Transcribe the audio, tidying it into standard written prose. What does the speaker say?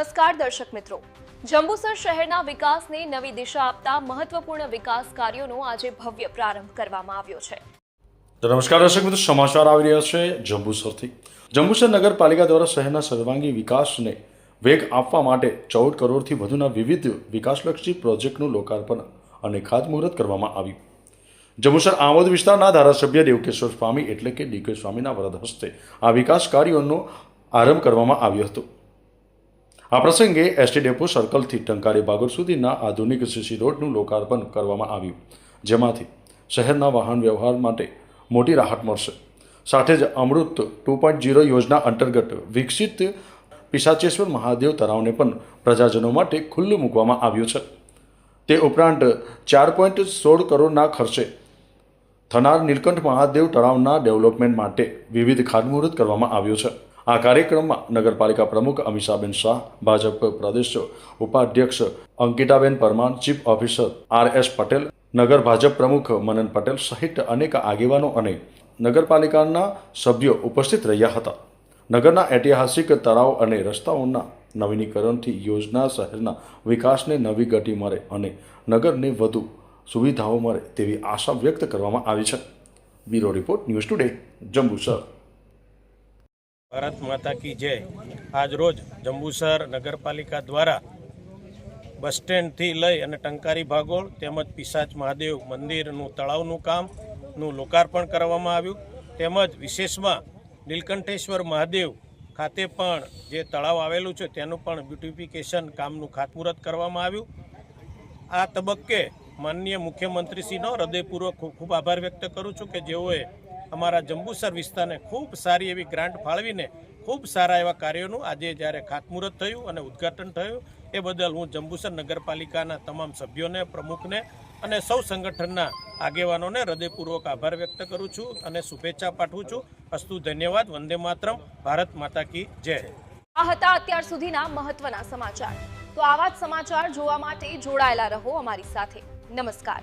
નમસ્કાર દર્શક મિત્રો, જંબુસર શહેરના વિકાસને નવી દિશા આપતા મહત્વપૂર્ણ વિકાસ કાર્યોનો આજે ભવ્ય પ્રારંભ કરવામાં આવ્યો છે। તો નમસ્કાર દર્શક મિત્રો, સમાચાર આવી રહ્યા છે જંબુસરથી। જંબુસર નગરપાલિકા દ્વારા શહેરના સર્વાંગી વિકાસને વેગ આપવા માટે 14 કરોડથી વધુના વિવિધ વિકાસલક્ષી પ્રોજેક્ટનું લોકાર્પણ અને ખાતમુહૂર્ત કરવામાં આવ્યું। જંબુસર આમોદ વિસ્તારના ધારાસભ્ય દેવકેશ્વર સ્વામી એટલે કે ડીકે સ્વામીના વરદ હસ્તે આ વિકાસ કાર્યોનો આરંભ કરવામાં આવ્યો હતો। આ પ્રસંગે એસટી ડેપો સર્કલથી ટંકારી બાગોર સુધીના આધુનિક સીસી રોડનું લોકાર્પણ કરવામાં આવ્યું, જેમાંથી શહેરના વાહન વ્યવહાર માટે મોટી રાહત મળશે। સાથે જ અમૃત 2.0 યોજના અંતર્ગત વિકસિત પિશાચેશ્વર મહાદેવ તળાવને પણ પ્રજાજનો માટે ખુલ્લું મૂકવામાં આવ્યું છે। તે ઉપરાંત 4.16 કરોડના ખર્ચે થનાર નીલકંઠ મહાદેવ તળાવના ડેવલપમેન્ટ માટે વિવિધ ખાતમુહૂર્ત કરવામાં આવ્યું છે। આ કાર્યક્રમમાં નગરપાલિકા પ્રમુખ અમીષાબેન શાહ, ભાજપ પ્રદેશ ઉપાધ્યક્ષ Ankitaben Parmar, chief officer RS Patel, નગર ભાજપ પ્રમુખ મનન પટેલ સહિત અનેક આગેવાનો અને નગરપાલિકાના સભ્યો ઉપસ્થિત રહ્યા હતા। નગરના ઐતિહાસિક તળાવ અને રસ્તાઓના નવીનીકરણથી યોજના શહેરના વિકાસને નવી ગતિ મળે અને નગરને વધુ સુવિધાઓ મળે તેવી આશા વ્યક્ત કરવામાં આવી છે। Bureau report, news today, Jambusar. Bharat માતા કી જય। આજ રોજ જંબુસર નગરપાલિકા દ્વારા બસ સ્ટેન્ડથી લઈ અને ટંકારી ભાગોળ તેમજ પિશાચ મહાદેવ મંદિરનું તળાવનું કામનું લોકાર્પણ કરવામાં આવ્યું। તેમજ વિશેષમાં નીલકંઠેશ્વર મહાદેવ ખાતે પણ જે તળાવ આવેલું છે તેનું પણ બ્યુટિફિકેશન કામનું ખાતમુહૂર્ત કરવામાં આવ્યું। આ તબક્કે માનનીય મુખ્યમંત્રીશ્રીનો હૃદયપૂર્વક ખૂબ આભાર વ્યક્ત કરું છું કે જેઓએ અમારા જંબુસર વિસ્તારને ખૂબ સારી એવી ગ્રાન્ટ ફાળવીને ખૂબ સારા એવા કાર્યોનું આજે જ્યારે ખાતમુહૂર્ત થયું અને ઉદ્ઘાટન થયું એ બદલ હું જંબુસર નગરપાલિકાના તમામ સભ્યોને, પ્રમુખને અને સૌ સંગઠનના આગેવાનોને હૃદયપૂર્વક આભાર વ્યક્ત કરું છું અને શુભેચ્છા પાઠવું છું। અસ્તુ, ધન્યવાદ, વંદે માતરમ, ભારત માતા કી જય। આ હતા અત્યાર સુધીના મહત્વના સમાચાર। તો આવા જ સમાચાર જોવા માટે જોડાયેલા રહો અમારી સાથે। નમસ્કાર।